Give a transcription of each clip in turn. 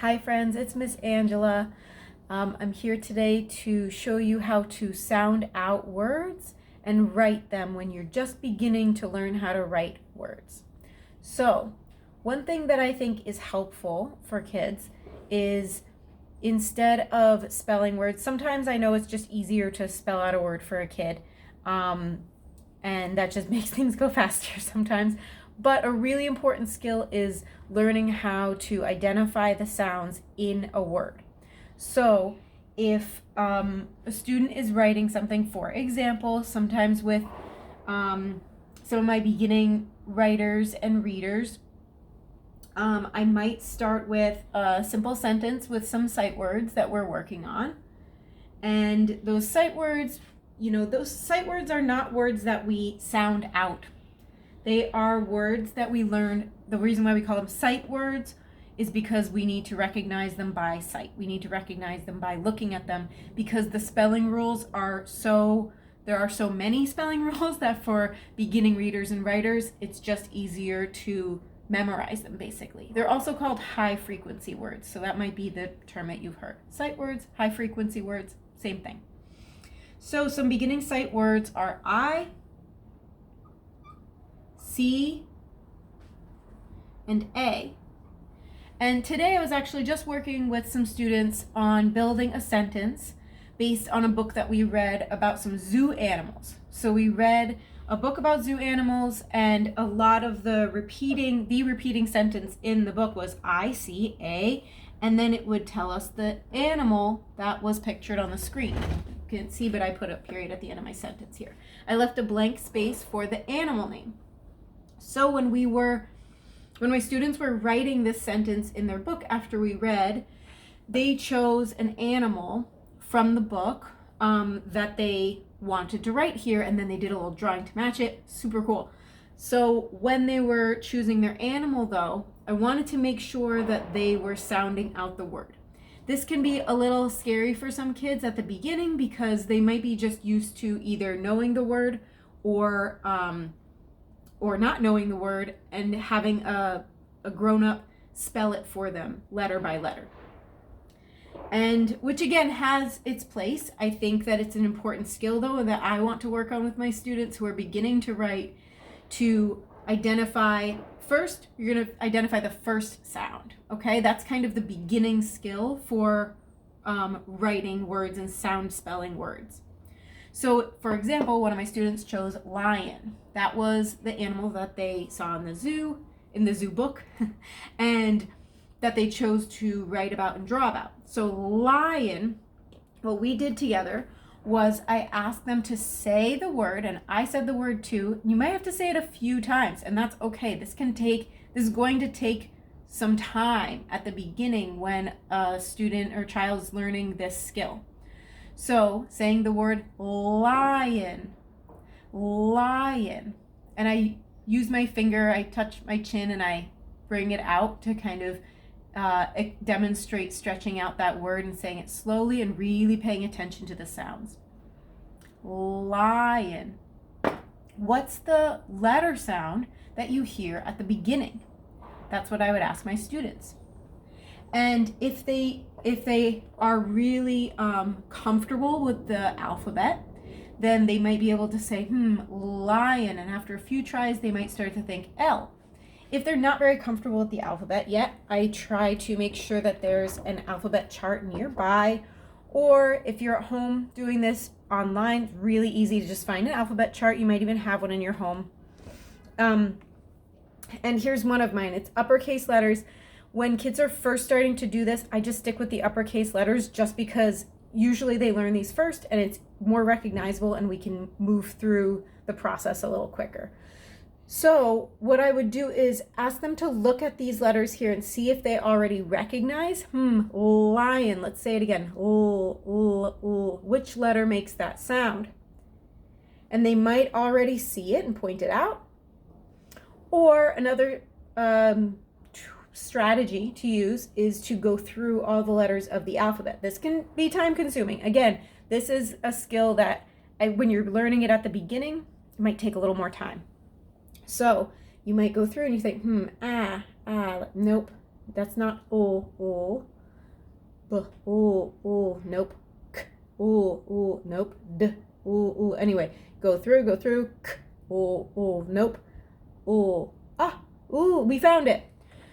Hi friends, it's Miss Angela. I'm here today to show you how to sound out words and write them when you're just beginning to learn how to write words. So, one thing that I think is helpful for kids is instead of spelling words, sometimes I know it's just easier to spell out a word for a kid, and that just makes things go faster sometimes. But a really important skill is learning how to identify the sounds in a word. So if a student is writing something, for example, sometimes with some of my beginning writers and readers, I might start with a simple sentence with some sight words that we're working on. And those sight words, those sight words are not words that we sound out. They are words that we learn. The reason why we call them sight words is because we need to recognize them by sight. We need to recognize them by looking at them, because the spelling rules there are so many spelling rules that for beginning readers and writers, it's just easier to memorize them, basically. They're also called high frequency words. So that might be the term that you've heard. Sight words, high frequency words, same thing. So some beginning sight words are I, C, and A. And today I was actually just working with some students on building a sentence based on a book that we read about some zoo animals. So we read a book about zoo animals, and a lot of the repeating sentence in the book was I, C, A, and then it would tell us the animal that was pictured on the screen. You can't see, but I put a period at the end of my sentence here. I left a blank space for the animal name. So when my students were writing this sentence in their book after we read, they chose an animal from the book that they wanted to write here, and then they did a little drawing to match it. Super cool. So when they were choosing their animal, though, I wanted to make sure that they were sounding out the word. This can be a little scary for some kids at the beginning because they might be just used to either knowing the word or not knowing the word and having a grown-up spell it for them letter by letter. And which again has its place. I think that it's an important skill, though, that I want to work on with my students who are beginning to write, to identify first. You're going to identify the first sound. Okay, that's kind of the beginning skill for writing words and sound spelling words. So, for example, one of my students chose lion. That was the animal that they saw in the zoo book, and that they chose to write about and draw about. So lion, what we did together was I asked them to say the word, and I said the word too. You might have to say it a few times, and that's okay. This is going to take some time at the beginning when a student or child is learning this skill. So saying the word lion, lion, and I use my finger, I touch my chin and I bring it out to kind of demonstrate stretching out that word and saying it slowly and really paying attention to the sounds. Lion. What's the letter sound that you hear at the beginning? That's what I would ask my students. And if they are really comfortable with the alphabet, then they might be able to say, lion, and after a few tries, they might start to think L. If they're not very comfortable with the alphabet yet, I try to make sure that there's an alphabet chart nearby, or if you're at home doing this online, it's really easy to just find an alphabet chart. You might even have one in your home. And here's one of mine. It's uppercase letters. When kids are first starting to do this, I just stick with the uppercase letters just because usually they learn these first and it's more recognizable and we can move through the process a little quicker. So what I would do is ask them to look at these letters here and see if they already recognize, lion, let's say it again, which letter makes that sound? And they might already see it and point it out. Or another strategy to use is to go through all the letters of the alphabet. This can be time consuming. Again, this is a skill that when you're learning it at the beginning, it might take a little more time. So you might go through and you think, nope, That's not O, O. B, O, O, nope. K, O, O, nope. D, O, O. Anyway, go through. K, O, O, nope. O, ah, ooh, we found it.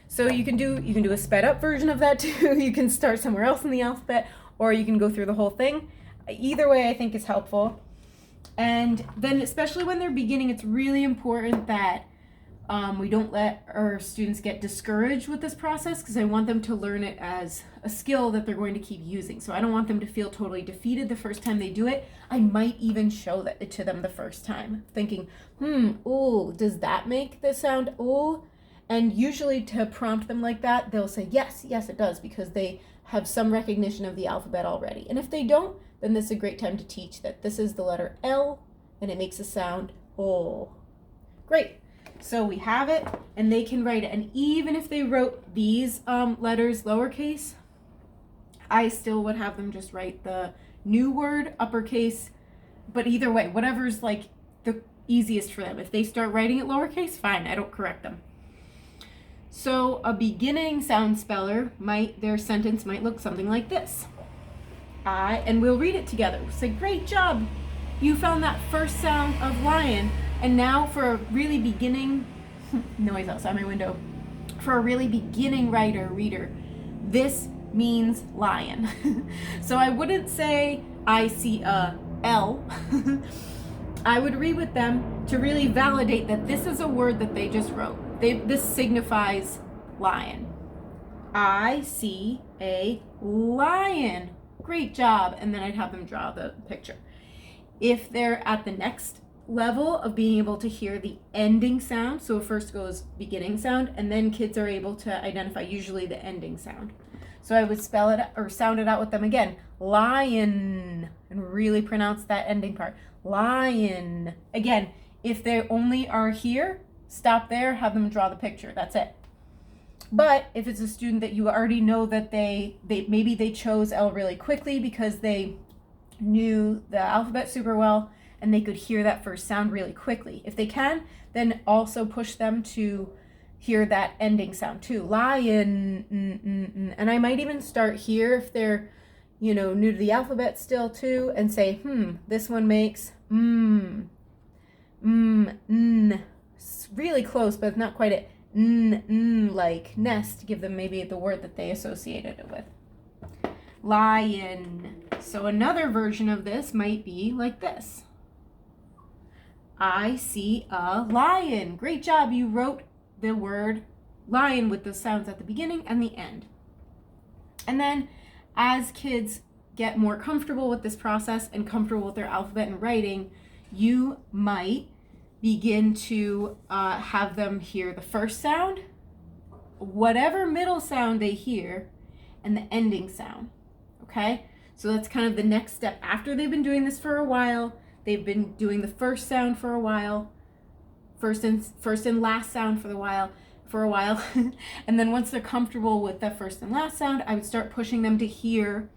So you can do a sped up version of that too. You can start somewhere else in the alphabet, or you can go through the whole thing. Either way I think is helpful. And then especially when they're beginning, it's really important that we don't let our students get discouraged with this process, because I want them to learn it as a skill that they're going to keep using. So I don't want them to feel totally defeated the first time they do it. I might even show that to them the first time, thinking, ooh, does that make the sound ooh? And usually to prompt them like that, they'll say, yes, it does, because they have some recognition of the alphabet already. And if they don't, then this is a great time to teach that this is the letter L, and it makes a sound O. Great. So we have it, and they can write it. And even if they wrote these letters lowercase, I still would have them just write the new word uppercase. But either way, whatever's like the easiest for them. If they start writing it lowercase, fine, I don't correct them. So a beginning sound speller their sentence might look something like this. And we'll read it together. We'll say, great job. You found that first sound of lion. And now for a really beginning, noise outside my window, for a really beginning reader, this means lion. So I wouldn't say I see a L. I would read with them to really validate that this is a word that they just wrote. This signifies lion. I see a lion. Great job. And then I'd have them draw the picture. If they're at the next level of being able to hear the ending sound, so first goes beginning sound, and then kids are able to identify usually the ending sound. So I would spell it or sound it out with them again, lion, and really pronounce that ending part, lion. Again, if they only are here, stop there, have them draw the picture, that's it. But if it's a student that you already know that they maybe they chose L really quickly because they knew the alphabet super well, and they could hear that first sound really quickly. If they can, then also push them to hear that ending sound too. Lion, and I might even start here if they're, new to the alphabet still too, and say, this one makes n. It's really close, but not quite it. Like nest. Give them maybe the word that they associated it with. Lion. So another version of this might be like this. I see a lion. Great job. You wrote the word lion with the sounds at the beginning and the end. And then as kids get more comfortable with this process and comfortable with their alphabet and writing, you might begin to have them hear the first sound, whatever middle sound they hear, and the ending sound. Okay? So that's kind of the next step. After they've been doing this for a while, they've been doing the first sound for a while, first and last sound for a while, and then once they're comfortable with the first and last sound, I would start pushing them to hear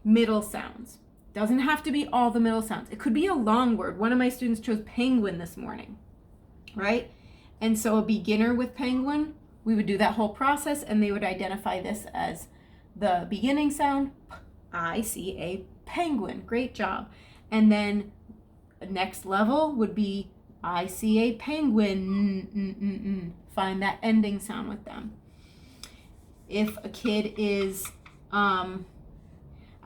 middle sounds. Doesn't have to be all the middle sounds. It could be a long word. One of my students chose penguin this morning, right? And so a beginner with penguin, we would do that whole process, and they would identify this as the beginning sound. I see a penguin. Great job. And then next level would be I see a penguin. Find that ending sound with them. If a kid is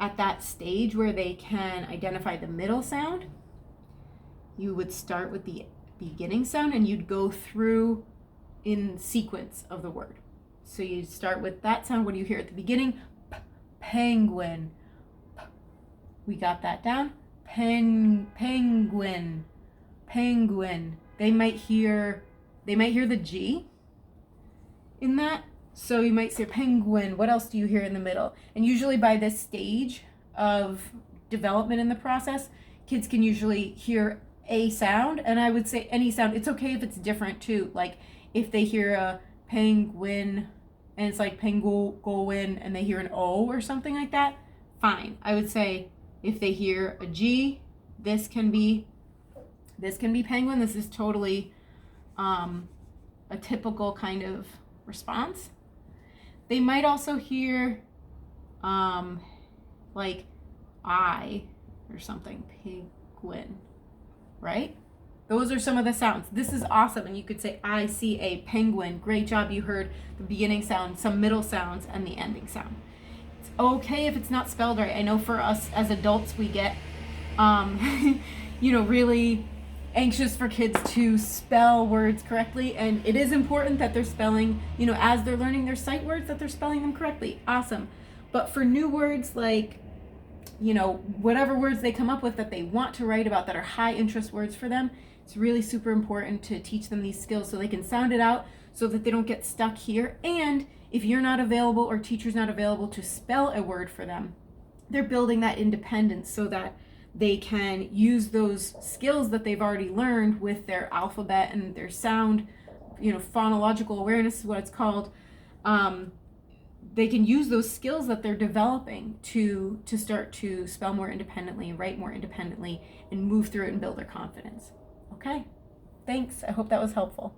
at that stage where they can identify the middle sound, you would start with the beginning sound and you'd go through in sequence of the word. So you start with that sound. What do you hear at the beginning? Penguin. We got that down. Penguin. They might hear the G in that. So you might say penguin. What else do you hear in the middle? And usually by this stage of development in the process, kids can usually hear a sound. And I would say any sound. It's okay if it's different too. Like if they hear a penguin and it's like penguin and they hear an O or something like that, fine. I would say if they hear a G, this can be penguin. This is totally a typical kind of response. They might also hear like I or something, penguin, right? Those are some of the sounds. This is awesome. And you could say, I see a penguin. Great job. You heard the beginning sound, some middle sounds, and the ending sound. It's okay if it's not spelled right. I know for us as adults, we get, really anxious for kids to spell words correctly. And it is important that they're spelling, as they're learning their sight words, that they're spelling them correctly. Awesome. But for new words like, whatever words they come up with that they want to write about that are high interest words for them, it's really super important to teach them these skills so they can sound it out so that they don't get stuck here. And if you're not available or teacher's not available to spell a word for them, they're building that independence so that they can use those skills that they've already learned with their alphabet and their sound, phonological awareness is what it's called. They can use those skills that they're developing to start to spell more independently, write more independently, and move through it and build their confidence. Okay, thanks. I hope that was helpful.